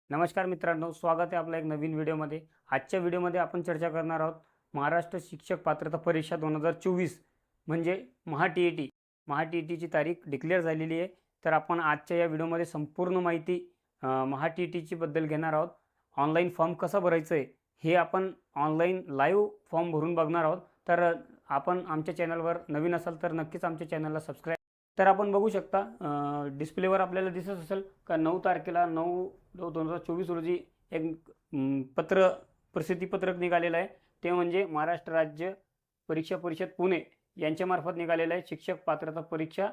नमस्कार मित्रांनो, स्वागत आहे आपल्या एक नवीन व्हिडिओमध्ये। आजच्या व्हिडिओमध्ये आपण चर्चा करणार आहोत महाराष्ट्र शिक्षक पात्रता परीक्षा 2024 म्हणजे महा-टी-ई-टीची तारीख डिक्लेअर झालेली आहे। तर आपण आजच्या या व्हिडिओमध्ये संपूर्ण माहिती महा-टी-ई-टीची बद्दल घेणार आहोत। ऑनलाईन फॉर्म कसा भरायचा आहे हे आपण ऑनलाईन लाईव्ह फॉर्म भरून बघणार आहोत। तर आपण आमच्या चॅनलवर नवीन असाल तर नक्कीच आमच्या चॅनलला सबस्क्राईब। तर आपण बघू शकता डिस्प्लेवर आपल्याला दिसत असेल का 9 तारखेला 9/2024 रोजी एक प्रसिद्धीपत्रक निघालेलं आहे। ते म्हणजे महाराष्ट्र राज्य परीक्षा परिषद पुणे यांच्यामार्फत निघालेलं आहे शिक्षक पात्रता परीक्षा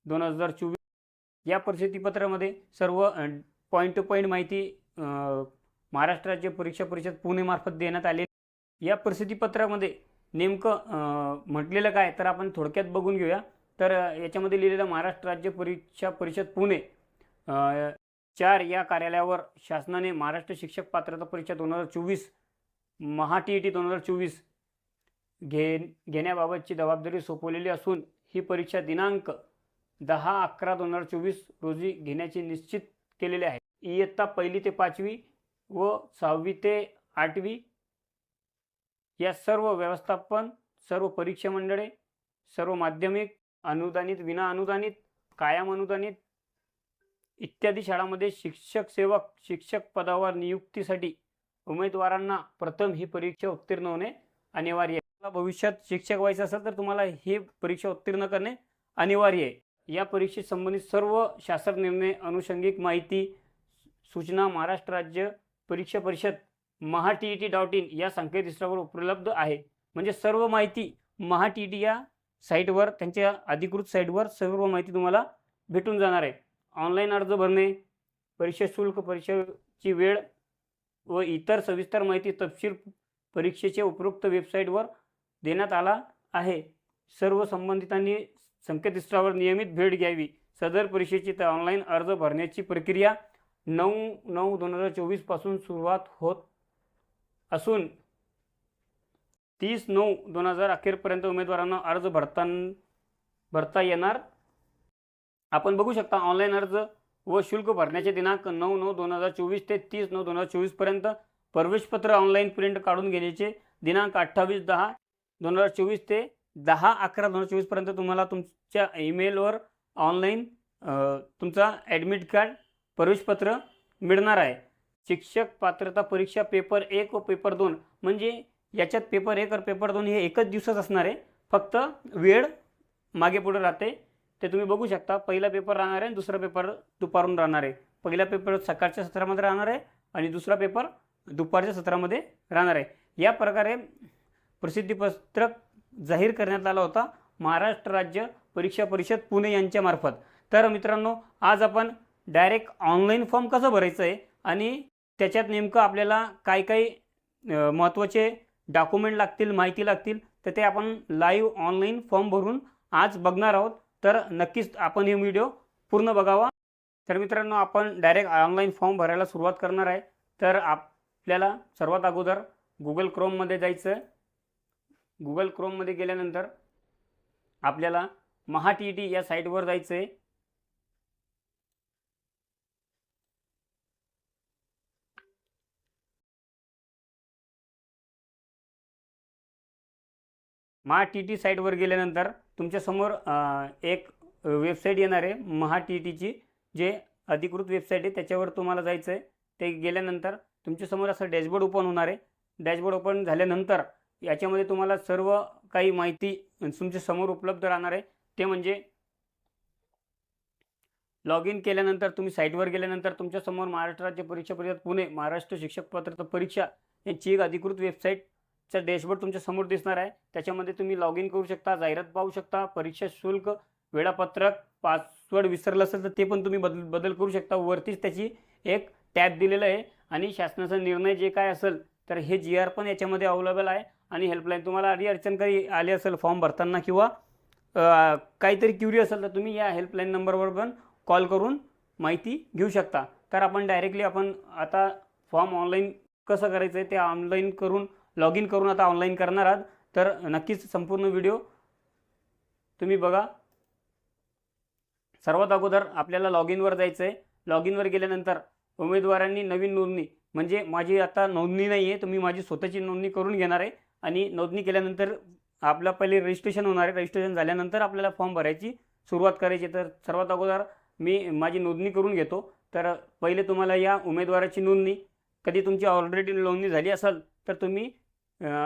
2024। या प्रसिद्धीपत्रामध्ये सर्व पॉईंट टू पॉईंट माहिती महाराष्ट्र राज्य परीक्षा परिषद पुणे मार्फत देण्यात आले। या प्रसिद्धीपत्रामध्ये नेमकं म्हटलेलं काय तर आपण थोडक्यात बघून घेऊया। तर याच्यामध्ये लिहिलेलं महाराष्ट्र राज्य परीक्षा परिषद पुणे 4 या कार्यालयावर शासनाने महाराष्ट्र शिक्षक पात्रता परीक्षा 2024 महा-टी-ई-टी 2024 घेण्याबाबतची जबाबदारी सोपवलेली असून ही परीक्षा दिनांक 10/11/2024 रोजी घेण्याचे निश्चित केलेले आहे। इयत्ता 1ली ते 5वी व 6वी ते 8वी या सर्व व्यवस्थापन, सर्व परीक्षा मंडळे, सर्व माध्यमिक, अनुदानित, विना अनुदानित, कायम अनुदानित इत्यादी शाळांमध्ये शिक्षक सेवक शिक्षक पदावर नियुक्तीसाठी उमेदवारांना प्रथम ही परीक्षा उत्तीर्ण होणे अनिवार्य आहे। भविष्यात शिक्षक व्हायचं असेल तर तुम्हाला ही परीक्षा उत्तीर्ण करणे अनिवार्य आहे। या परीक्षेत संबंधित सर्व शासन निर्णय, अनुषंगिक माहिती, सूचना महाराष्ट्र राज्य परीक्षा परिषद maha-टी-ई-टी.in या संकेतस्थळावर उपलब्ध आहे। म्हणजे सर्व माहिती महा-टी-ई-टी या साईटवर, त्यांच्या अधिकृत साईटवर सर्व माहिती तुम्हाला भेटून जाणार आहे। ऑनलाईन अर्ज भरणे, परीक्षा शुल्क, परीक्षेची वेळ व इतर सविस्तर माहिती तपशील परीक्षेच्या उपरोक्त वेबसाईटवर देण्यात आला आहे। सर्व संबंधितांनी संकेतस्थळावर नियमित भेट घ्यावी। सदर परीक्षेची ऑनलाईन अर्ज भरण्याची प्रक्रिया 9/9/2024 पासून सुरुवात होत असून 30/9/2000 अखेरपर्यंत उमेदवारांना अर्ज भरता येणार। आपण बघू शकता ऑनलाईन अर्ज व शुल्क भरण्याचे दिनांक 9/9/2024 ते 30/9/2024 पर्यंत। प्रवेशपत्र ऑनलाईन प्रिंट काढून घेण्याचे दिनांक 28/10/2024 ते 10/11/2024 पर्यंत तुम्हाला तुमच्या ईमेलवर ऑनलाईन तुमचा ॲडमिट कार्ड, प्रवेशपत्र मिळणार आहे। शिक्षक पात्रता परीक्षा पेपर 1 व पेपर 2 म्हणजे याच्यात पेपर 1 और पेपर 2 हे एकच दिवसात असणार आहे, फक्त वेळ मागे पुढे राहते ते तुम्ही बघू शकता। पहिला पेपर राहणार आहे, दुसरा पेपर दुपारून राहणार आहे। पहिला पेपर सकाळच्या सत्रामध्ये राहणार आहे आणि दुसरा पेपर दुपारच्या सत्रामध्ये राहणार आहे। या प्रकारे प्रसिद्धीपत्रक जाहीर करण्यात आला होता महाराष्ट्र राज्य परीक्षा परिषद पुणे यांच्यामार्फत। तर मित्रांनो, आज आपण डायरेक्ट ऑनलाईन फॉर्म कसं भरायचं आहे आणि त्याच्यात नेमकं आपल्याला काय काय महत्त्वाचे डॉक्युमेंट लागतील, माहिती लागतील, तर ते आपण लाईव्ह ऑनलाईन फॉर्म भरून आज बघणार आहोत। तर नक्कीच आपण हे व्हिडिओ पूर्ण बघावा। तर मित्रांनो, आपण डायरेक्ट ऑनलाईन फॉर्म भरायला सुरुवात करणार आहे। तर आपल्याला सर्वात अगोदर गुगल क्रोममध्ये जायचं आहे। गुगल क्रोममध्ये गेल्यानंतर आपल्याला महा-टी-ई-टी या साईटवर जायचं आहे। महा-टी-ई-टी साईटवर गेल्यानंतर तुमच्यासमोर एक वेबसाईट येणार आहे महा-टी-ई-टीची, जे अधिकृत वेबसाईट आहे त्याच्यावर तुम्हाला जायचं आहे। ते गेल्यानंतर तुमच्यासमोर असं डॅशबोर्ड ओपन होणार आहे। डॅशबोर्ड ओपन झाल्यानंतर याच्यामध्ये तुम्हाला सर्व काही माहिती तुमच्यासमोर उपलब्ध राहणार आहे। ते म्हणजे लॉग इन केल्यानंतर तुम्ही साईटवर गेल्यानंतर तुमच्यासमोर महाराष्ट्र राज्य परीक्षा परिषद पुणे महाराष्ट्र शिक्षक पात्रता परीक्षा यांची एक अधिकृत वेबसाईटचा डॅशबोर्ड तुमच्या समोर दिसणार आहे। त्याच्यामध्ये तुम्ही लॉग इन करू शकता, जाहिरात पाहू शकता, परीक्षा शुल्क, वेळापत्रक, पासवर्ड विसरलं असेल तर ते पण तुम्ही बदल करू शकता। वरतीच त्याची एक टॅब दिलेलं आहे आणि शासनाचा निर्णय जे काय असेल तर हे GR पण याच्यामध्ये अवेलेबल आहे आणि हेल्पलाईन। तुम्हाला अडचण काही आली असेल फॉर्म भरताना किंवा काहीतरी क्युरी असेल तर तुम्ही या हेल्पलाईन नंबरवर पण कॉल करून माहिती घेऊ शकता। तर आपण डायरेक्टली आता फॉर्म ऑनलाईन कसं करायचं आहे ते ऑनलाईन करून लॉग इन करून आता ऑनलाईन करणार आहात। तर नक्कीच संपूर्ण व्हिडिओ तुम्ही बघा। सर्वात अगोदर आपल्याला लॉग इनवर जायचं आहे। लॉग इनवर गेल्यानंतर उमेदवारांनी नवीन नोंदणी, म्हणजे माझी आता नोंदणी नाही आहे, तर मी माझी स्वतःची नोंदणी करून घेणार आहे आणि नोंदणी केल्यानंतर आपला पहिले रजिस्ट्रेशन होणार आहे. रजिस्ट्रेशन झाल्यानंतर आपल्याला फॉर्म भरायची सुरुवात करायची. तर सर्वात अगोदर मी माझी नोंदणी करून घेतो. तर पहिले तुम्हाला या उमेदवाराची नोंदणी, कधी तुमची ऑलरेडी नोंदणी झाली असेल तर तुम्ही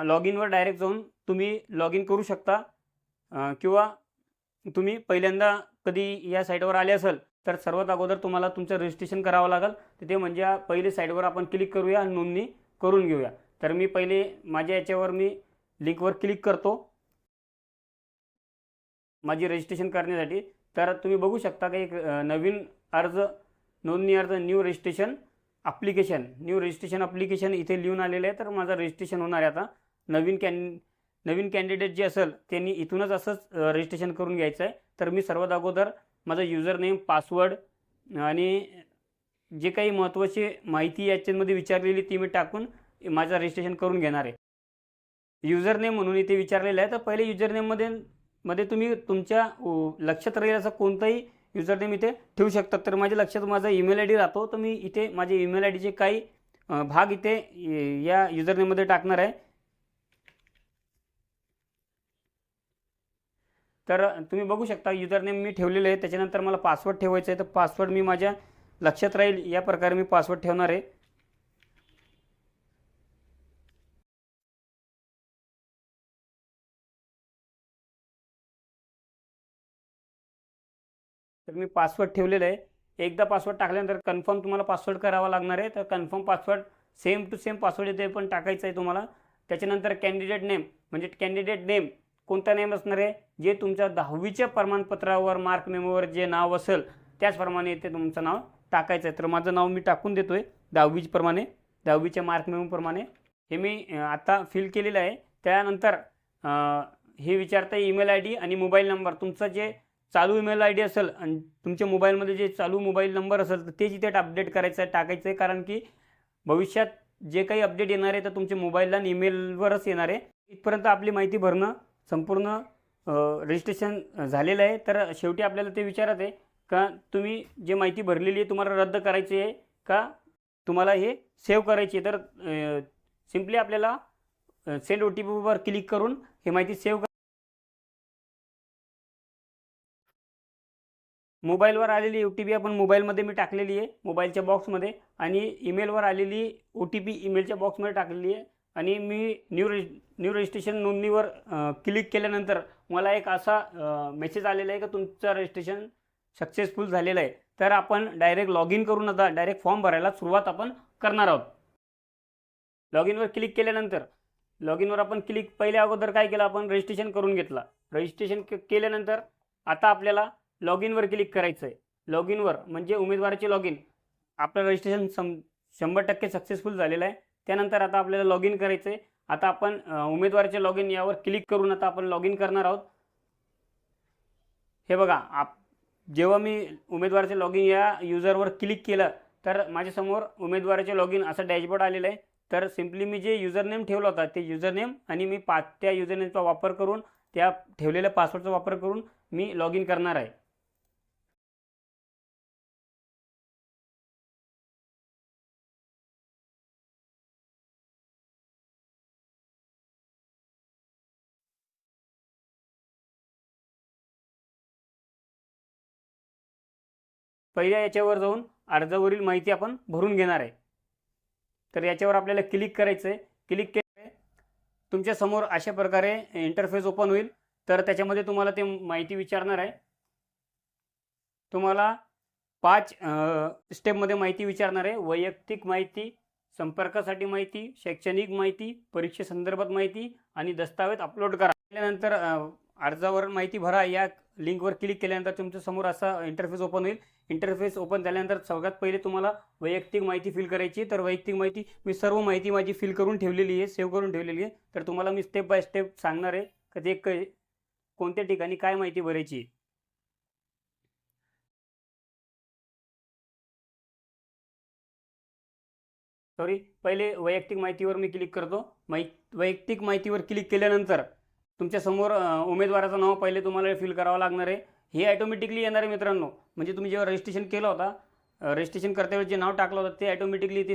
लॉग इनवर डायरेक्ट जाऊन तुम्ही लॉग इन करू शकता, किंवा तुम्ही पहिल्यांदा कधी या साईटवर आले असेल तर सर्वात अगोदर तुम्हाला तुमचं रजिस्ट्रेशन करावं लागेल. तर ते म्हणजे पहिले साईटवर आपण क्लिक करूया आणि नोंदणी करून घेऊया. तर मी पहिले माझ्या याच्यावर मी लिंकवर क्लिक करतो माझी रजिस्ट्रेशन करण्यासाठी. तर तुम्ही बघू शकता की एक नवीन अर्ज, नोंदणी अर्ज, न्यू रजिस्ट्रेशन ॲप्लिकेशन इथे लिहून आलेलं आहे. तर माझं रजिस्ट्रेशन होणार आहे आता. नवीन कॅन्डिडेट जे असेल त्यांनी इथूनच असंच रजिस्ट्रेशन करून घ्यायचं आहे. तर मी सर्वात अगोदर माझं युजर नेम, पासवर्ड आणि जे काही महत्त्वाची माहिती याच्यामध्ये विचारलेली ती मी टाकून माझं रजिस्ट्रेशन करून घेणार आहे. युजर नेम म्हणून इथे विचारलेलं आहे. तर पहिले युजर नेममध्ये तुम्ही तुमच्या लक्षात राहील असं कोणताही युजर नेम इथे ठेवू शकतात. तर माझ्या लक्षात माझा ईमेल आय डी राहतो, तर मी इथे माझे ईमेल आय डीचे काही भाग इथे या युजर नेममध्ये टाकणार आहे. तर तुम्ही बघू शकता युजर नेम मी ठेवलेलं आहे. त्याच्यानंतर मला पासवर्ड ठेवायचा आहे. तर पासवर्ड मी माझ्या लक्षात राहील या प्रकारे मी पासवर्ड ठेवणार आहे. तर मी पासवर्ड ठेवलेलं आहे. एकदा पासवर्ड टाकल्यानंतर कन्फर्म तुम्हाला पासवर्ड करावा लागणार आहे. तर confirm password same to same password इथे पण टाकायचं आहे तुम्हाला. त्याच्यानंतर कॅन्डिडेट नेम, म्हणजे कॅन्डिडेट नेम कोणता नेम असणार आहे, जे तुमच्या 10वीच्या प्रमाणपत्रावर मार्क मेमोवर जे नाव असेल त्याचप्रमाणे इथे तुमचं नाव टाकायचं आहे. तर माझं नाव मी टाकून देतो आहे 10वीच्या मार्क मेमोप्रमाणे. हे मी आता फिल केलेलं आहे. त्यानंतर हे विचारतं ईमेल आय डी आणि मोबाईल नंबर. तुमचं जे चालू ईमेल आय डी असेल आणि तुमच्या मोबाईलमध्ये जे चालू मोबाईल नंबर असेल तर तेच इथे अपडेट करायचं आहे, टाकायचं आहे. कारण की भविष्यात जे काही अपडेट येणार आहे तर तुमच्या मोबाईलला आणि ईमेलवरच येणार आहे. इथपर्यंत आपली माहिती भरणं संपूर्ण रजिस्ट्रेशन झालेलं आहे. तर शेवटी आपल्याला ते विचारत आहे का तुम्ही जे माहिती भरलेली आहे तुम्हाला रद्द करायची आहे का तुम्हाला हे सेव्ह करायची आहे. तर सिम्पली आपल्याला सेंड OTPवर क्लिक करून ही माहिती सेव्ह मोबाईलवर आलेली OTP आपण मोबाईलमध्ये मी टाकलेली आहे मोबाईलच्या बॉक्समध्ये, आणि ईमेलवर आलेली OTP ईमेलच्या बॉक्समध्ये टाकलेली आहे. आणि मी न्यू रजिस्ट्रेशन नोंदणीवर क्लिक केल्यानंतर मला एक असा मेसेज आलेला आहे की तुमचं रजिस्ट्रेशन सक्सेसफुल झालेलं आहे. तर आपण डायरेक्ट लॉग इन करून आता डायरेक्ट फॉर्म भरायला सुरुवात आपण करणार आहोत. लॉग इनवर क्लिक केल्यानंतर लॉग इनवर आपण क्लिक पहिल्या अगोदर काय केलं, आपण रजिस्ट्रेशन करून घेतलं. रजिस्ट्रेशन केल्यानंतर आता आपल्याला लॉग इनवर क्लिक करायचं आहे. लॉग इनवर म्हणजे उमेदवाराचे लॉग इन. आपलं रजिस्ट्रेशन 100% सक्सेसफुल झालेलं आहे. त्यानंतर आता आपल्याला लॉग इन करायचं आहे. आता आपण उमेदवाराचे लॉग इन यावर क्लिक करून आता आपण लॉग इन करणार आहोत. हे बघा, जेव्हा मी उमेदवाराचे लॉग इन या युजरवर क्लिक केलं तर माझ्यासमोर उमेदवाराचे लॉग इन असं डॅशबोर्ड आलेलं आहे. तर सिम्पली मी जे युजर नेम ठेवला होता ते युजर नेम आणि मी त्या युजर नेमचा वापर करून, त्या ठेवलेल्या पासवर्डचा वापर करून मी लॉग इन करणार आहे. पहिल्या याच्यावर जाऊन अर्जावरील माहिती आपण भरून घेणार आहे. तर याच्यावर आपल्याला क्लिक करायचं आहे. क्लिक केलं तुमच्यासमोर अशा प्रकारे इंटरफेस ओपन होईल. तर त्याच्यामध्ये तुम्हाला ते माहिती विचारणार आहे. तुम्हाला 5 स्टेपमध्ये माहिती विचारणार आहे. वैयक्तिक माहिती, संपर्कासाठी माहिती, शैक्षणिक माहिती, परीक्षेसंदर्भात माहिती आणि दस्तावेज अपलोड करा. त्यानंतर अर्जावर माहिती भरा या लिंकवर क्लिक केल्यानंतर तुमच्यासमोर असा इंटरफेस ओपन होईल. इंटरफेस ओपन झाल्यानंतर सगळ्यात पहिले तुम्हाला वैयक्तिक माहिती फिल करायची. तर वैयक्तिक माहिती मी सर्व माहिती माझी फिल करून ठेवलेली आहे, सेव्ह करून ठेवलेली आहे. तर तुम्हाला मी स्टेप बाय स्टेप सांगणार आहे की ते कोणत्या ठिकाणी काय माहिती भरायची. पहिले वैयक्तिक माहितीवर मी क्लिक करतो. वैयक्तिक माहितीवर क्लिक केल्यानंतर तुमच्यासमोर उमेदवाराचं नाव पहिले तुम्हाला फिल करावं लागणार आहे. हे ऑटोमॅटिकली येणार आहे मित्रांनो. म्हणजे तुम्ही जेव्हा रजिस्ट्रेशन केलं होता रजिस्ट्रेशन करतेवेळी जे नाव टाकलं होतं ते ॲटोमॅटिकली ते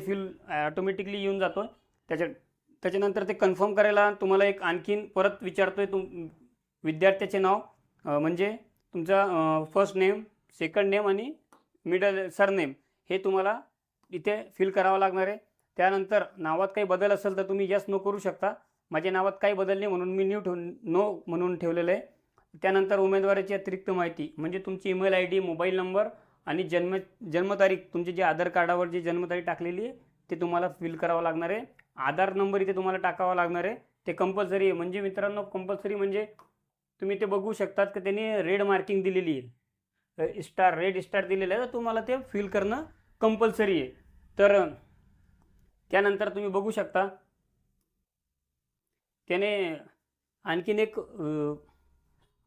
ऑटोमॅटिकली येऊन जातो. त्याच्यानंतर ते कन्फर्म करायला तुम्हाला एक आणखीन परत विचारतोय विद्यार्थ्याचे नाव, म्हणजे तुमचा फर्स्ट नेम, सेकंड नेम आणि मिडल सरनेम हे तुम्हाला इथे फिल करावं लागणार आहे. त्यानंतर नावात काही बदल असेल तर तुम्ही यस नो करू शकता. माझ्या नावात काही बदल नाही म्हणून मी नो म्हणून ठेवलेलं आहे. त्यानंतर उमेदवाराची अतिरिक्त माहिती म्हणजे तुमची email I D, mobile number आणि जन्मतारीख, तुमचे जे आधार कार्डावर जी जन्मतारीख टाकलेली आहे ते तुम्हाला फिल करावं लागणार आहे. आधार नंबर इथे तुम्हाला टाकावा लागणार आहे, ते कंपल्सरी आहे. म्हणजे मित्रांनो कंपल्सरी म्हणजे तुम्ही ते बघू शकतात की त्यांनी रेड मार्किंग दिलेली आहे, रेड स्टार दिलेलं आहे, तर तुम्हाला ते फिल करणं कंपल्सरी आहे. तर त्यानंतर तुम्ही बघू शकता त्याने आणखीन एक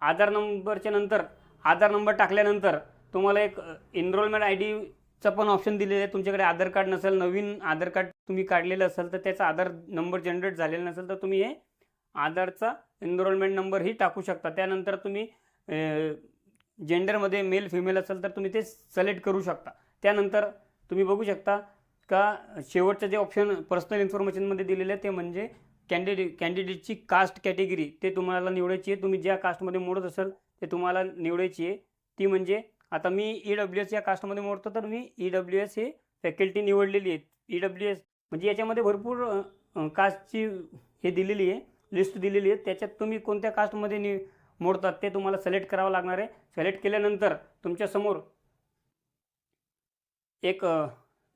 आधार नंबरच्या नंतर आधार नंबर टाकल्यानंतर तुम्हाला एक एनरोलमेंट आय डीचं पण ऑप्शन दिलेलं आहे. तुमच्याकडे आधार कार्ड नसेल, नवीन आधार कार्ड तुम्ही काढलेलं असेल तर त्याचा आधार नंबर जनरेट झालेला नसेल तर तुम्ही हे आधारचा एनरोलमेंट नंबरही टाकू शकता. त्यानंतर तुम्ही जेंडरमध्ये मेल फिमेल असेल तर तुम्ही ते सिलेक्ट करू शकता. त्यानंतर तुम्ही बघू शकता का शेवटचं जे ऑप्शन पर्सनल इन्फॉर्मेशनमध्ये दिलेलं आहे ते म्हणजे कॅन्डिडेटची कास्ट कॅटेगरी ते तुम्हाला निवडायची आहे. तुम्ही ज्या कास्टमध्ये मोडत असाल ते तुम्हाला निवडायची आहे. ती म्हणजे आता मी EWS या कास्टमध्ये मोडतो तर मी EWS हे फॅकल्टी निवडलेली आहे. EWS म्हणजे याच्यामध्ये भरपूर कास्टची हे दिलेली आहे, लिस्ट दिलेली आहे. त्याच्यात तुम्ही कोणत्या कास्टमध्ये मोडतात ते तुम्हाला सिलेक्ट करावं लागणार आहे. सिलेक्ट केल्यानंतर तुमच्यासमोर एक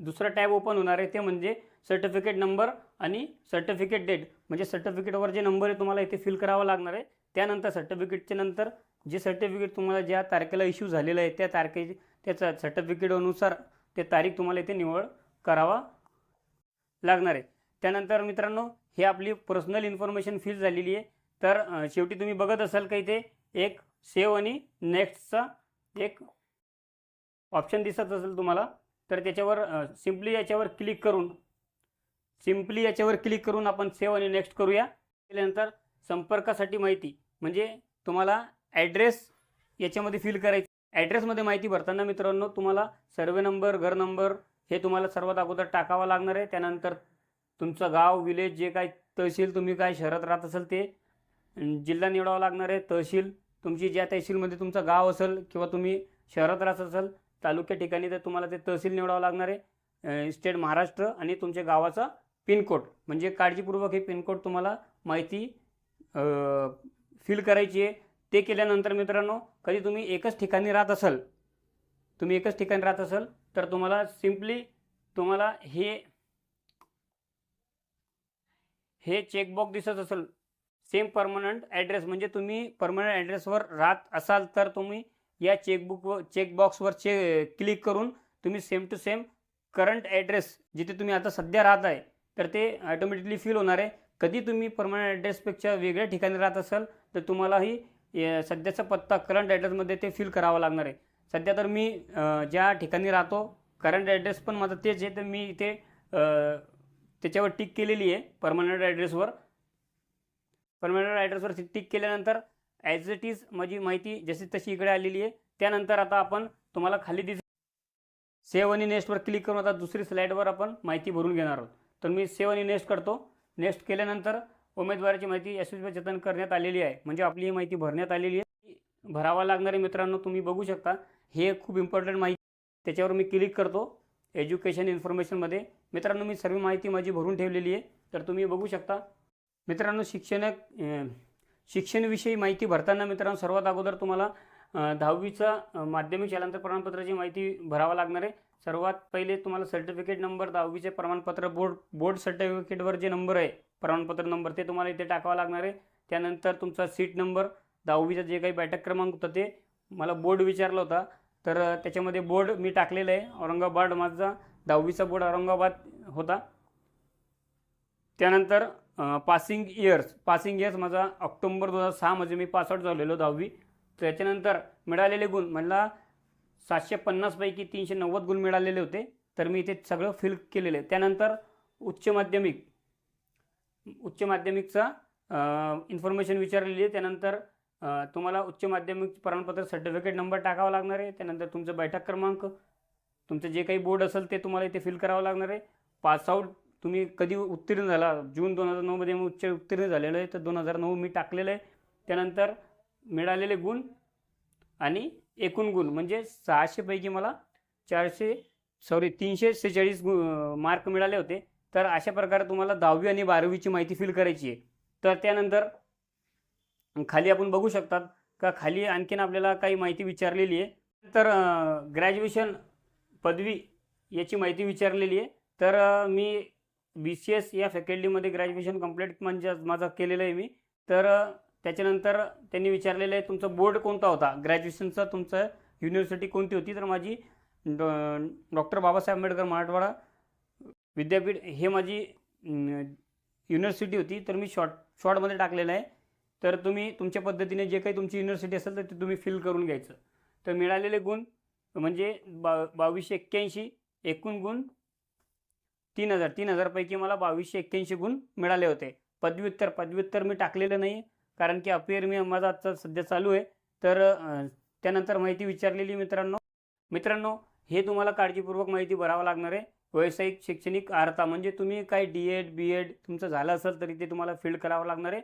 दुसरा टॅब ओपन होणार आहे, ते म्हणजे सर्टिफिकेट नंबर आणि सर्टिफिकेट डेट. म्हणजे सर्टिफिकेटवर जे नंबर आहे तुम्हाला इथे फिल करावा लागणार आहे. त्यानंतर सर्टिफिकेटच्या नंतर जे सर्टिफिकेट तुम्हाला ज्या तारखेला इश्यू झालेलं आहे त्याचा सर्टिफिकेटनुसार ते तारीख तुम्हाला इथे निवड करावा लागणार आहे. त्यानंतर मित्रांनो हे आपली पर्सनल इन्फॉर्मेशन फिल झालेली आहे. तर शेवटी तुम्ही बघत असाल का इथे एक सेव्ह आणि नेक्स्टचा एक ऑप्शन दिसत असेल तुम्हाला, तर त्याच्यावर सिम्पली याच्यावर क्लिक करून आपण सेव्ह आणि नेक्स्ट करूया. केल्यानंतर संपर्कासाठी माहिती म्हणजे तुम्हाला ॲड्रेस याच्यामध्ये फिल करायची. ॲड्रेसमध्ये माहिती भरताना मित्रांनो तुम्हाला सर्वे नंबर, घर नंबर हे तुम्हाला सर्वात अगोदर टाकावा लागणार आहे. त्यानंतर तुमचं गाव, विलेज, जे काय तहसील तुम्ही काय शहरात राहत असाल ते जिल्हा निवडावा लागणार आहे. तहसील तुमची ज्या तहसीलमध्ये तुमचं गाव असेल किंवा तुम्ही शहरात राहत असाल तालुक्या ठिकाणी तर तुम्हाला ते तहसील निवडावं लागणार आहे. स्टेट महाराष्ट्र आणि तुमच्या गावाचा पिनकोड म्हणजे काळजीपूर्वक हे पिनकोड तुम्हाला माहिती फिल करायची आहे. ते केल्यानंतर मित्रांनो कधी तुम्ही एकच ठिकाणी राहत असाल तर तुम्हाला सिम्पली तुम्हाला हे चेकबॉक्स दिसत असेल सेम परमनंट ॲड्रेस म्हणजे तुम्ही परमनंट ॲड्रेसवर राहत असाल तर तुम्ही या चेकबॉक्सवर क्लिक करून तुम्ही same to same current address जिथे तुम्ही आता सध्या राहत आहे तर ते ऑटोमॅटिकली फिल होणार आहे. कधी तुम्ही परमनंट ॲड्रेसपेक्षा वेगळ्या ठिकाणी राहत असाल तर तुम्हालाही सध्याचा पत्ता करंट ॲड्रेसमध्ये ते फिल करावा लागणार आहे. सध्या तर मी ज्या ठिकाणी राहतो करंट ॲड्रेस पण माझं तेच आहे, तर मी इथे त्याच्यावर टिक केलेली आहे. परमनंट ॲड्रेसवर टिक केल्यानंतर ॲज इट इज माझी माहिती जशी तशी इकडे आलेली आहे. त्यानंतर आता आपण तुम्हाला खाली सेव्ह आणि नेक्स्टवर क्लिक करून आता दुसरी स्लाईडवर आपण माहिती भरून घेणार आहोत. तर मी सेव्ह आणि नेक्स्ट करतो. नेक्स्ट केल्यानंतर उमेदवाराची माहिती यशस्वी जतन करण्यात आलेली आहे म्हणजे आपली ही माहिती भरण्यात आलेली आहे. भरावा लागणारे मित्रांनो तुम्ही बघू शकता हे खूप इम्पॉर्टंट माहिती. त्याच्यावर मी क्लिक करतो एज्युकेशन इन्फॉर्मेशनमध्ये. मित्रांनो मी सर्व माहिती माझी भरून ठेवलेली आहे. तर तुम्ही बघू शकता मित्रांनो शिक्षणाविषयी माहिती भरताना मित्रांनो सर्वात अगोदर तुम्हाला 10वीचा माध्यमिक शालांतर प्रमाणपत्राची माहिती भरावा लागणार आहे. सर्वात पहिले तुम्हाला सर्टिफिकेट नंबर 10वीचे प्रमाणपत्र बोर्ड सर्टिफिकेटवर जे नंबर आहे प्रमाणपत्र नंबर ते तुम्हाला इथे टाकावा लागणार आहे. त्यानंतर तुमचा सीट नंबर 10वीचा जे काही बैठक क्रमांक होता ते मला बोर्ड विचारला होता तर त्याच्यामध्ये बोर्ड मी टाकलेलं आहे औरंगाबाद. माझा 10वीचा बोर्ड औरंगाबाद होता. त्यानंतर पासिंग इयर्स माझा ऑक्टोबर 2006 मध्ये मी पासआउट झालेलो 10वी. त्याच्यानंतर मिळालेले गुण मला 750 पैकी 390 गुण मिळालेले होते तर मी इथे सगळं फिल केलेलं आहे. त्यानंतर उच्च माध्यमिकचा इन्फॉर्मेशन विचारलेली आहे. त्यानंतर तुम्हाला उच्च माध्यमिक प्रमाणपत्र सर्टिफिकेट नंबर टाकावा लागणार आहे. त्यानंतर तुमचा बैठक क्रमांक, तुमचं जे काही बोर्ड असेल ते तुम्हाला इथे फिल करावं लागणार आहे. पासआउट तुम्ही कधी उत्तीर्ण झाला, जून 2009मध्ये मी उच्च उत्तीर्ण झालेलं आहे, तर 2009 मी टाकलेलं आहे. त्यानंतर मिळालेले गुण आणि एकूण गुण म्हणजे 600 पैकी मला 346 मार्क मिळाले होते. तर अशा प्रकारे तुम्हाला 10वी आणि 12वीची माहिती फिल करायची आहे. तर त्यानंतर खाली आपण बघू शकतात का खाली आणखीन आपल्याला काही माहिती विचारलेली आहे. तर ग्रॅज्युएशन पदवी याची माहिती विचारलेली आहे. तर मी BCS या फॅकल्टीमध्ये ग्रॅज्युएशन कंप्लीट म्हणजे माझं केलेलं आहे मी. तर त्याच्यानंतर त्यांनी विचारलेलं आहे तुमचा बोर्ड कोणता होता, ग्रॅज्युएशनचा तुमचं युनिव्हर्सिटी कोणती होती. तर माझी डॉक्टर बाबासाहेब आंबेडकर मराठवाडा विद्यापीठ हे माझी युनिव्हर्सिटी होती. तर मी शॉर्टमध्ये टाकलेलं आहे. तर तुम्ही तुमच्या पद्धतीने जे काही तुमची युनिव्हर्सिटी असेल तर ते तुम्ही फिल करून घ्यायचं. तर मिळालेले गुण म्हणजे 2281, एकूण गुण 3000 पैकी मला 2281 गुण मिळाले होते. पदव्युत्तर मी टाकलेलं नाही कारण की अपियर मी माझा आजचा सध्या चालू आहे. तर त्यानंतर माहिती विचारलेली मित्रांनो हे तुम्हाला काळजीपूर्वक माहिती भरावं लागणार आहे. व्यावसायिक शैक्षणिक अर्हता म्हणजे तुम्ही काय DED BEd तुमचं झालं असेल तरी ते तुम्हाला फील्ड करावं लागणार आहे.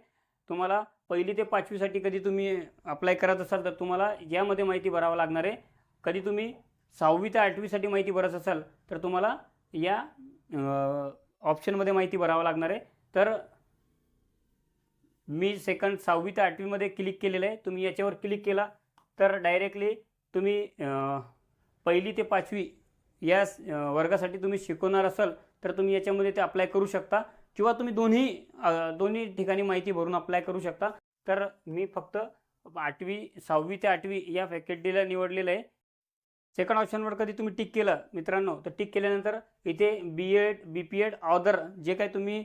तुम्हाला 1ली ते 5वीसाठी कधी तुम्ही अप्लाय करत असाल तर तुम्हाला यामध्ये माहिती भरावं लागणार आहे. कधी तुम्ही 6वी ते 8वीसाठी माहिती भरत असाल तर तुम्हाला या ऑप्शनमध्ये माहिती भरावं लागणार आहे. तर मी 6वी ते 8वीमध्ये क्लिक केलेलं आहे. तुम्ही याच्यावर क्लिक केला तर डायरेक्टली तुम्ही 1ली ते 5वी या वर्गासाठी तुम्ही शिकवणार असाल तर तुम्ही याच्यामध्ये ते अप्लाय करू शकता किंवा तुम्ही दोन्ही ठिकाणी माहिती भरून अप्लाय करू शकता. तर मी फक्त 6वी ते 8वी या फॅकल्टीला निवडलेलं आहे. सेकंड ऑप्शनवर कधी तुम्ही टिक केलं मित्रांनो तर टिक केल्यानंतर इथे BEd BPEd ऑदर जे काही तुम्ही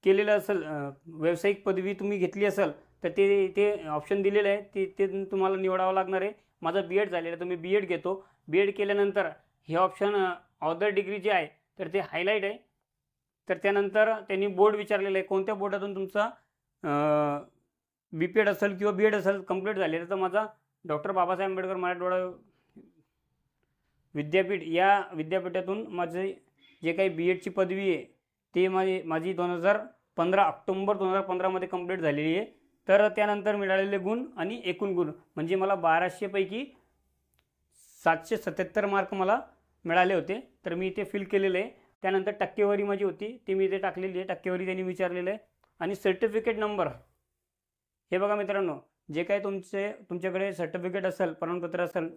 केलेलं असेल व्यावसायिक पदवी तुम्ही घेतली असेल तर ते ऑप्शन दिलेलं आहे ते तुम्हाला निवडावं लागणार आहे. माझं BEd झालेलं आहे तर मी BEd घेतो. BEd केल्यानंतर हे ऑप्शन ऑदर डिग्री जे आहे तर ते हायलाईट आहे. तर त्यानंतर त्यांनी बोर्ड विचारलेलं आहे कोणत्या बोर्डातून तुमचा BPEd असेल किंवा BEd असेल कंप्लीट झालेलं. तर माझा डॉक्टर बाबासाहेब आंबेडकर मराठवाडा विद्यापीठ या विद्यापीठातून माझे जे काही BEdची पदवी आहे ते माझी 2015 ऑक्टोबर 2015मध्ये कंप्लीट झालेली आहे. तर त्यानंतर मिळालेले गुण आणि एकूण गुण म्हणजे मला 1200 पैकी 777 मार्क मला मिळाले होते. तर मी इथे फिल केलेलं आहे. त्यानंतर टक्केवारी माझी होती ती मी इथे टाकलेली आहे. टक्केवारी त्यांनी विचारलेलं आहे. आणि सर्टिफिकेट नंबर हे बघा मित्रांनो जे काही तुमच्याकडे सर्टिफिकेट असेल प्रमाणपत्र असेल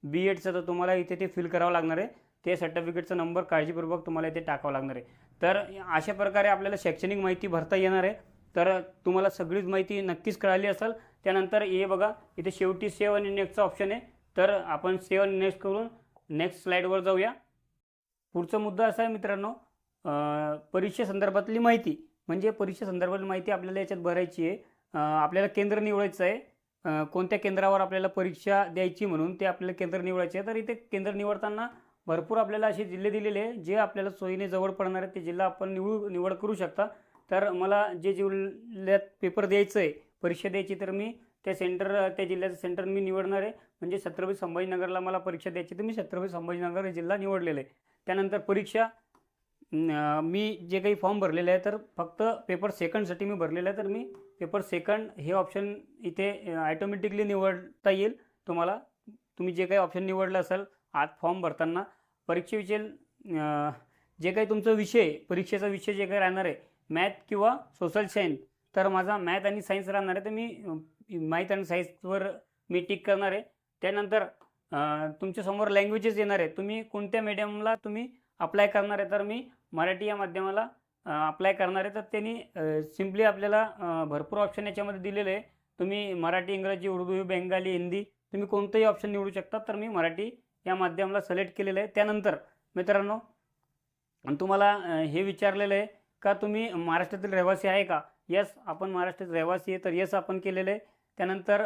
BEdचं तर तुम्हाला इथे ते फिल करावं लागणार आहे. ते सर्टिफिकेटचा नंबर काळजीपूर्वक तुम्हाला इथे टाकावा लागणार आहे. तर अशा प्रकारे आपल्याला शैक्षणिक माहिती भरता येणार आहे. तर तुम्हाला सगळीच माहिती नक्कीच कळाली असेल. त्यानंतर हे बघा इथे शेवटी सेव्ह आणि नेक्स्टचा ऑप्शन आहे. तर आपण सेव्ह आणि नेक्स्ट करून नेक्स्ट स्लाईडवर जाऊया. पुढचा मुद्दा असा आहे मित्रांनो परीक्षेसंदर्भातली माहिती म्हणजे परीक्षेसंदर्भातली माहिती आपल्याला याच्यात भरायची आहे. आपल्याला केंद्र निवडायचं आहे. कोणत्या केंद्रावर आपल्याला परीक्षा द्यायची म्हणून ते आपल्याला केंद्र निवडायचे आहे. तर इथे केंद्र निवडताना भरपूर आपल्याला असे जिल्हे दिलेले आहे जे आपल्याला सोयीने जवळ पडणार आहे ते जिल्हा आपण निवड करू शकता. तर मला जे जिल्ह्यात पेपर द्यायचं आहे परीक्षा द्यायची तर मी त्या जिल्ह्याचं सेंटर मी निवडणार आहे. म्हणजे छत्रपती संभाजीनगरला मला परीक्षा द्यायची तर मी छत्रपती संभाजीनगर हे जिल्हा निवडलेला आहे. त्यानंतर परीक्षा मी जे काही फॉर्म भरलेले आहे तर फक्त पेपर सेकंडसाठी मी भरलेलं आहे. तर मी पेपर सेकंड हे ऑप्शन इथे ॲटोमॅटिकली निवडता येईल तुम्हाला. तुम्ही जे काही ऑप्शन निवडलं असेल आज फॉर्म भरताना परीक्षेविषयी जे काही तुमचा परीक्षेचा विषय जे काही राहणार आहे मॅथ किंवा सोशल सायन्स तर माझा मॅथ आणि सायन्स राहणार आहे. तर मी मॅथ आणि सायन्सवर मी टिक करणार आहे. त्यानंतर तुमच्यासमोर लँग्वेजेस येणार आहे. तुम्ही कोणत्या मीडियमला तुम्ही अप्लाय करणार आहे तर मी मराठी या माध्यमाला अप्लाय करणार आहे. तर त्यांनी सिम्पली आपल्याला भरपूर ऑप्शन याच्यामध्ये दिलेले आहे. तुम्ही मराठी इंग्रजी उर्दू बेंगाली हिंदी तुम्ही कोणतंही ऑप्शन निवडू शकता. तर मी मराठी या माध्यमाला सिलेक्ट केलेलं आहे. त्यानंतर मित्रांनो तुम्हाला हे विचारलेलं आहे का तुम्ही महाराष्ट्रातील रहिवासी आहे का. यस आपण महाराष्ट्रातील रहिवासी आहे तर यस आपण केलेलं आहे. त्यानंतर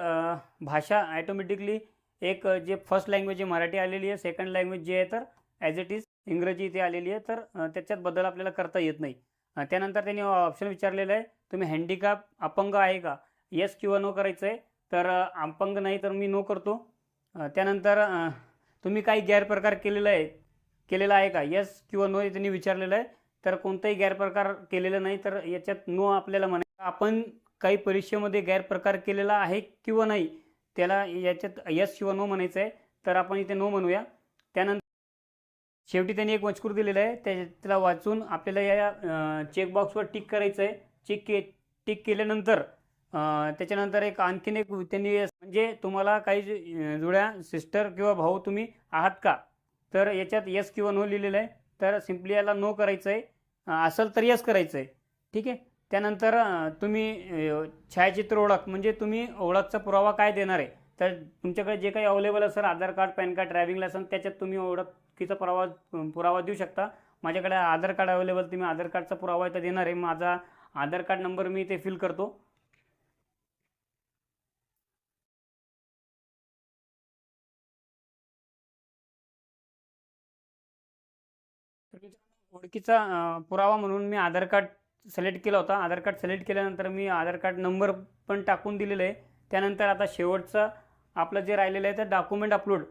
भाषा ॲटोमॅटिकली एक जे फर्स्ट लँग्वेज आहे मराठी आलेली आहे. सेकंड लँग्वेज जे आहे तर ॲज इट इज इंग्रजी इथे आलेली आहे. तर त्याच्यात बदल आपल्याला करता येत नाही. त्यानंतर त्यांनी ऑप्शन विचारलेलं आहे तुम्ही हँडिकॅप अपंग आहे का. येस किंवा नो करायचं आहे. तर अपंग नाही तर मी नो करतो. त्यानंतर तुम्ही काही गैरप्रकार केलेला आहे का, यस किंवा नो त्यांनी विचारलेलं आहे. तर कोणताही गैरप्रकार केलेला नाही, तर याच्यात नो आपल्याला म्हणायचं. आपण काही परीक्षेमध्ये गैरप्रकार केलेला आहे किंवा नाही, त्याला याच्यात यस किंवा नो म्हणायचं आहे. तर आपण इथे नो म्हणूया. त्यानंतर शेवटी त्यांनी एक मजकूर दिलेला आहे, त्याला वाचून आपल्याला या चेकबॉक्सवर टिक करायचं आहे. टिक केल्यानंतर त्याच्यानंतर आणखीन एक त्यांनी म्हणजे तुम्हाला काही जुळ्या सिस्टर किंवा भाऊ तुम्ही आहात का, तर याच्यात यस किंवा नो लिहिलेलं आहे. तर सिम्पली याला नो करायचं आहे, असेल तर यस करायचं आहे. ठीक आहे. त्यानंतर तुम्ही छायाचित्र ओळख म्हणजे तुम्ही ओळखचा पुरावा काय देणार आहे, तर तुमच्याकडे जे काही अवेलेबल असेल Aadhaar card, PAN card, driving licence, त्याच्यात तुम्ही ओळखीचा पुरावा देऊ शकता. माझ्याकडे आधार कार्ड अवेलेबल, तुम्ही आधार कार्डचा पुरावा इथं देणार आहे. माझा आधार कार्ड नंबर मी इथे फिल करतो. ओळखीचा पुरावा म्हणून मी आधार कार्ड सिलेक्ट केला होता. आधार कार्ड सिलेक्ट केल्यानंतर मी आधार कार्ड नंबर पण टाकून दिलेलं आहे. त्यानंतर आता शेवटचं आपलं जे राहिलेलं आहे ते डॉक्युमेंट अपलोड,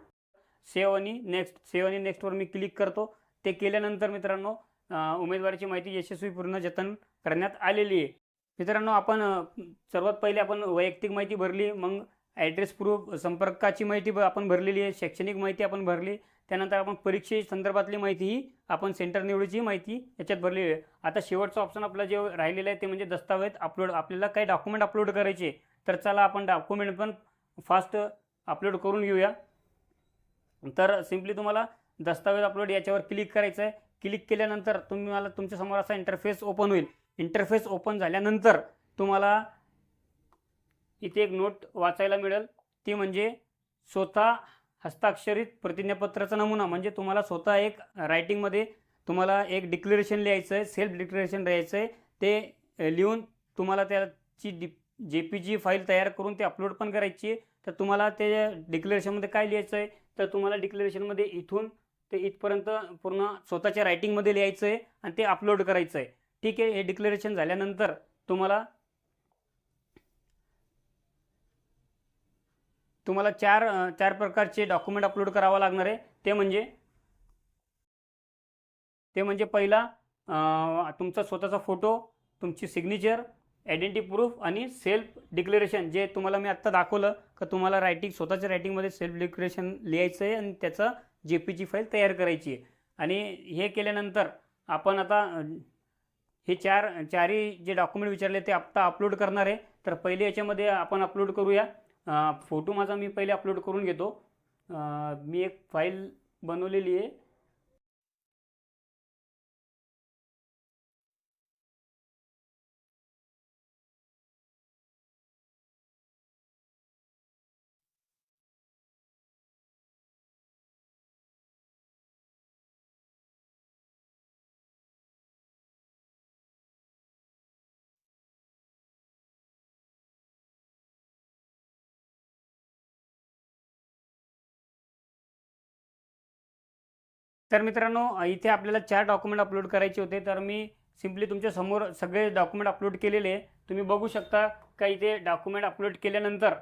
सेव्ह आणि नेक्स्टवर मी क्लिक करतो. ते केल्यानंतर मित्रांनो उमेदवाराची माहिती यशस्वीपूर्ण जतन करण्यात आलेली आहे. मित्रांनो आपण सर्वात पहिले आपण वैयक्तिक माहिती भरली, मग ॲड्रेस प्रूफ, संपर्काची माहिती आपण भरलेली आहे, शैक्षणिक माहिती आपण भरली. त्यानंतर आपण परीक्षे संदर्भातली माहितीही आपण सेंटर निवडीची माहिती याच्यात भरलेली आहे. आता शेवटचं ऑप्शन आपलं जे राहिलेलं आहे ते म्हणजे दस्तावेज अपलोड. आपल्याला काही डॉक्युमेंट अपलोड करायचे, तर चला आपण डॉक्युमेंट पण फास्ट अपलोड करून घेऊया. तर सिम्पली तुम्हाला दस्तावेज अपलोड याच्यावर क्लिक करायचं आहे. क्लिक केल्यानंतर तुम्हाला तुमच्यासमोर असा इंटरफेस ओपन होईल. इंटरफेस ओपन झाल्यानंतर तुम्हाला इथे एक नोट वाचायला मिळेल, ती म्हणजे स्वतः हस्ताक्षरित प्रतिज्ञापत्राचा नमुना. म्हणजे तुम्हाला स्वतः एक रायटिंगमध्ये तुम्हाला एक डिक्लेरेशन लिहायचं आहे, सेल्फ डिक्लेरेशन लिहायचं आहे. ते लिहून तुम्हाला त्याची JPG फाईल तयार करून ते अपलोड पण करायची आहे. तर तुम्हाला ते डिक्लेरेशनमध्ये काय लिहायचं आहे, तर तुम्हाला डिक्लेरेशनमध्ये इथून ते इथपर्यंत पूर्ण स्वतःच्या रायटिंगमध्ये लिहायचं आहे आणि ते अपलोड करायचं आहे. ठीक आहे. हे डिक्लेरेशन झाल्यानंतर तुम्हाला चार प्रकारचे डॉक्युमेंट अपलोड करावं लागणार आहे. ते म्हणजे पहिला तुमचा स्वतःचा फोटो, तुमची सिग्नेचर, आयडेंटिटी प्रूफ आणि सेल्फ डिक्लेरेशन. जे तुम्हाला मी आत्ता दाखवलं का तुम्हाला स्वतःच्या रायटिंगमध्ये सेल्फ डिक्लेरेशन लिहायचं आहे आणि त्याचा JPG फाईल तयार करायची आहे. आणि हे केल्यानंतर आपण आता हे चारही जे डॉक्युमेंट विचारले ते आत्ता अपलोड करणार आहे. तर पहिले याच्यामध्ये आपण अपलोड करूया. फोटो माझा मी पहिले अपलोड करून घेतो. मी एक फाईल बनवलेली आहे. तर मित्रांनो इथे आपल्याला 4 डॉक्युमेंट अपलोड करायचे होते. तर मी सिम्पली तुमच्या समोर सगळे डॉक्युमेंट अपलोड केलेले आहे. तुम्ही बघू शकता का इथे डॉक्युमेंट अपलोड केल्यानंतर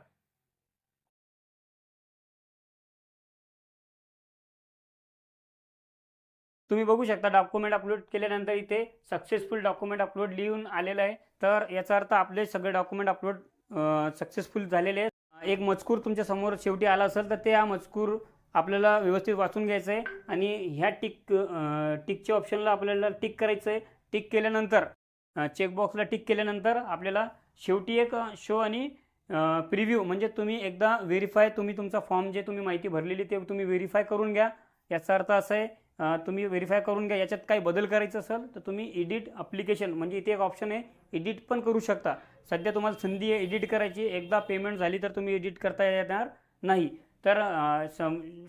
डॉक्युमेंट अपलोड केल्यानंतर इथे सक्सेसफुल डॉक्युमेंट अपलोड लिहून आलेलं आहे. तर याचा अर्थ आपले सगळे डॉक्युमेंट अपलोड सक्सेसफुल झालेले आहेत. एक मजकूर तुमच्या समोर शेवटी आला असेल तर ते हा मजकूर आपल्याला व्यवस्थित वाचून घ्यायचं आहे आणि ह्या टिकच्या ऑप्शनला आपल्याला टिक करायचं आहे. टिक केल्यानंतर चेकबॉक्सला टिक केल्यानंतर आपल्याला शेवटी एक शो आणि प्रिव्ह्यू म्हणजे तुम्ही एकदा व्हेरीफाय, तुम्ही तुमचा फॉर्म जे तुम्ही माहिती भरलेली ते तुम्ही व्हेरीफाय करून घ्या. याचा अर्थ असा आहे तुम्ही व्हेरीफाय करून घ्या. याच्यात काही बदल करायचं असेल तर तुम्ही एडिट ॲप्लिकेशन म्हणजे इथे एक ऑप्शन आहे, एडिट पण करू शकता. सध्या तुम्हाला संधी आहे एडिट करायची. एकदा पेमेंट झाली तर तुम्ही एडिट करता येणार नाही. तर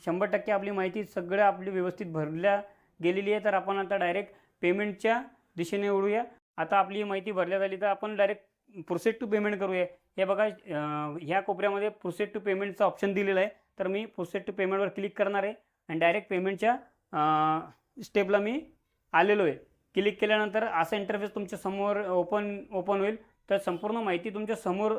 100% आपली माहिती सगळं आपली व्यवस्थित भरल्या गेलेली आहे. तर आपण आता डायरेक्ट पेमेंटच्या दिशेने वळूया. आता आपली माहिती भरल्या झाली तर आपण डायरेक्ट प्रोसेस टू पेमेंट करूया. हे बघा ह्या कोपऱ्यामध्ये प्रोसेस टू पेमेंटचा ऑप्शन दिलेला आहे. तर मी प्रोसेस टू पेमेंटवर क्लिक करणार आहे आणि डायरेक्ट पेमेंटच्या स्टेपला मी आलेलो आहे. क्लिक केल्यानंतर असा इंटरफेस तुमच्या समोर ओपन होईल. तर संपूर्ण माहिती तुमच्या समोर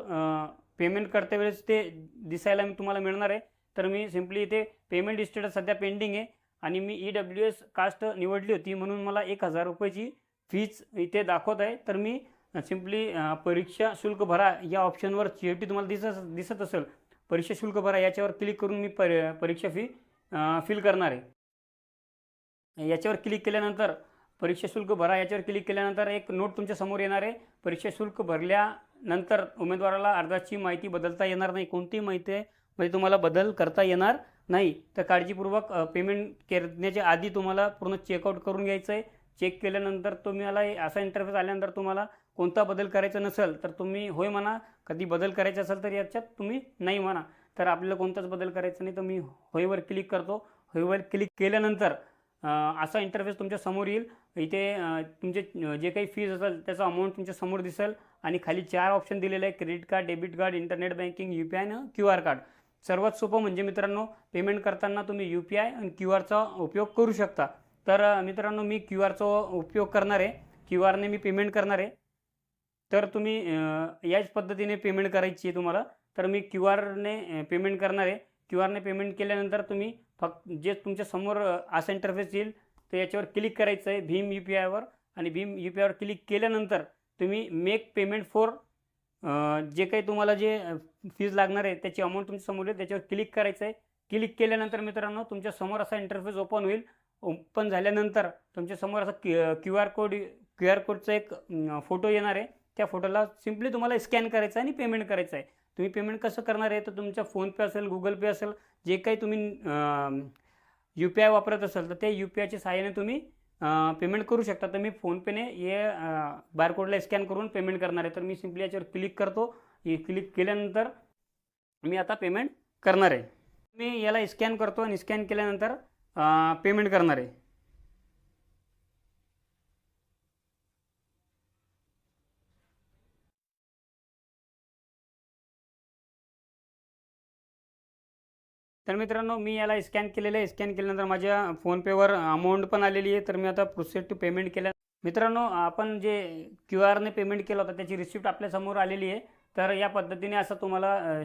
पेमेंट करते वेळेस ते दिसायला तुम्हाला मिळणार आहे. तर मी सिम्पली इथे पेमेंट स्टेटस सध्या पेंडिंग आहे आणि मी EWS कास्ट निवडली होती म्हणून मला 1000 रुपयाची फीज इथे दाखवत आहे. तर मी सिम्पली परीक्षा शुल्क भरा या ऑप्शनवर CFT तुम्हाला दिसत असेल, परीक्षा शुल्क भरा याच्यावर क्लिक करून मी परीक्षा फी फिल करणार आहे. याच्यावर क्लिक केल्यानंतर परीक्षा शुल्क भरा याच्यावर क्लिक केल्यानंतर एक नोट तुमच्या समोर येणार आहे. परीक्षा शुल्क भरल्यानंतर उमेदवाराला अर्जाची माहिती बदलता येणार नाही. कोणतीही माहिती आहे म्हणजे तुम्हाला बदल करता येणार नाही. तर काळजीपूर्वक पेमेंट करण्याच्या आधी तुम्हाला पूर्ण चेकआउट करून घ्यायचं आहे. चेक केल्यानंतर तुम्हाला असा इंटरफेस आल्यानंतर तुम्हाला कोणता बदल करायचा नसेल तर तुम्ही होय म्हणा, कधी बदल करायचा असेल तर याच्यात तुम्ही नाही म्हणा. तर आपल्याला कोणताच बदल करायचा नाही तर मी होयवर क्लिक करतो. होयवर क्लिक केल्यानंतर असा इंटरफेस तुमच्या समोर येईल. इथे तुमचे जे काही फीज असेल त्याचा अमाऊंट तुमच्या समोर दिसेल आणि खाली 4 ऑप्शन दिलेले आहे, credit card, debit card, internet banking, UPI आणि QR कार्ड. सर्वात सोपं म्हणजे मित्रांनो पेमेंट करताना तुम्ही UPI आणि QRचा उपयोग करू शकता. तर मित्रांनो मी QRचा उपयोग करणार आहे. QRने मी पेमेंट करणार आहे. तर तुम्ही याच पद्धतीने पेमेंट करायची आहे तुम्हाला. तर मी QRने पेमेंट करणार आहे. QRने पेमेंट केल्यानंतर तुम्ही फक्त जे तुमच्या समोर असा इंटरफेस येईल तर याच्यावर क्लिक करायचं आहे भीम UPIवर आणि भीम UPIवर क्लिक केल्यानंतर तुम्ही मेक पेमेंट फॉर जे काही तुम्हाला जे फीज लागणार आहे त्याची अमाऊंट तुमच्या समोर आहे त्याच्यावर क्लिक करायचं आहे. क्लिक केल्यानंतर मित्रांनो तुमच्या समोर असा इंटरफेस ओपन होईल. ओपन झाल्यानंतर तुमच्या समोर असा QR कोडचा एक फोटो येणार आहे. त्या फोटोला सिम्पली तुम्हाला स्कॅन करायचं आहे आणि पेमेंट करायचं आहे. तुम्ही पेमेंट कसं करणार आहे तर तुमच्या फोनपे असेल, गुगल पे असेल, जे काही तुम्ही UPI वापरत असाल तर ते UPIच्या सहाय्याने तुम्ही पेमेंट करू शकता. तर मी फोनपेने हे बारकोडला स्कॅन करून पेमेंट करणार आहे. तर मी सिम्पली याच्यावर क्लिक करतो. क्लिक केल्यानंतर मी आता पेमेंट करणार आहे. मी याला स्कॅन करतो आणि स्कॅन केल्यानंतर पेमेंट करणार आहे. तर मित्रांनो मी याला स्कॅन केलेलं आहे. स्कॅन केल्यानंतर माझ्या फोनपेवर अमाऊंट पण आलेली आहे. तर मी आता प्रोसेस टू पेमेंट केल्या. मित्रांनो आपण जे QRने पेमेंट केलं होतं त्याची रिसिप्ट आपल्यासमोर आलेली आहे. तर या पद्धतीने असं तुम्हाला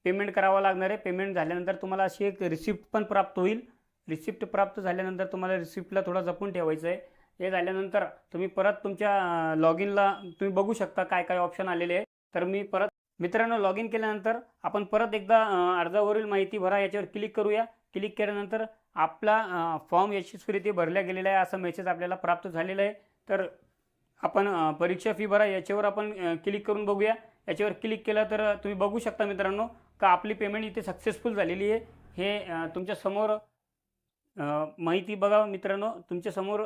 पेमेंट करावं लागणार आहे. पेमेंट झाल्यानंतर तुम्हाला अशी एक रिसिप्ट पण प्राप्त होईल. रिसिप्ट प्राप्त झाल्यानंतर तुम्हाला रिसिप्टला थोडा जपून ठेवायचं आहे. हे झाल्यानंतर तुम्ही परत तुमच्या लॉग इनला तुम्ही बघू शकता काय काय ऑप्शन आलेले आहे. तर मी परत मित्रांनो लॉग इन केल्यानंतर आपण परत एकदा अर्जावरील माहिती भरा याच्यावर क्लिक करूया. क्लिक केल्यानंतर आपला फॉर्म यशस्वीरित्या भरला गेलेला आहे असा मेसेज आपल्याला प्राप्त झालेला आहे. तर आपण परीक्षा फी भरा याच्यावर आपण क्लिक करून बघूया. याच्यावर क्लिक केलं तर तुम्ही बघू शकता मित्रांनो का आपली पेमेंट इथे सक्सेसफुल झालेली आहे. हे तुमच्या समोर माहिती बघा मित्रांनो, तुमच्या समोर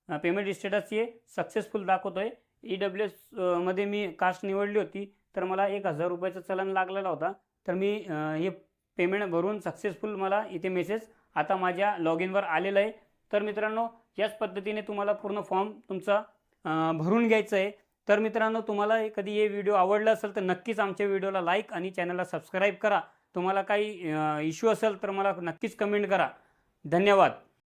पेमेंट स्टेटसची सक्सेसफुल दाखवतोय. EWS मध्ये मी कास्ट निवडली होती तर मला 1000 रुपयाचं चलन लागलेला होता. तर मी हे पेमेंट भरून सक्सेसफुल मला इथे मेसेज आता माझ्या लॉग इनवर आलेला आहे. तर मित्रांनो याच पद्धतीने तुम्हाला पूर्ण फॉर्म तुमचा भरून घ्यायचं आहे. तर मित्रांनो तुम्हाला कधी हे व्हिडिओ आवडला असेल तर नक्कीच आमच्या व्हिडिओला लाईक आणि चॅनलला सबस्क्राईब करा. तुम्हाला काही इश्यू असेल तर मला नक्कीच कमेंट करा. धन्यवाद.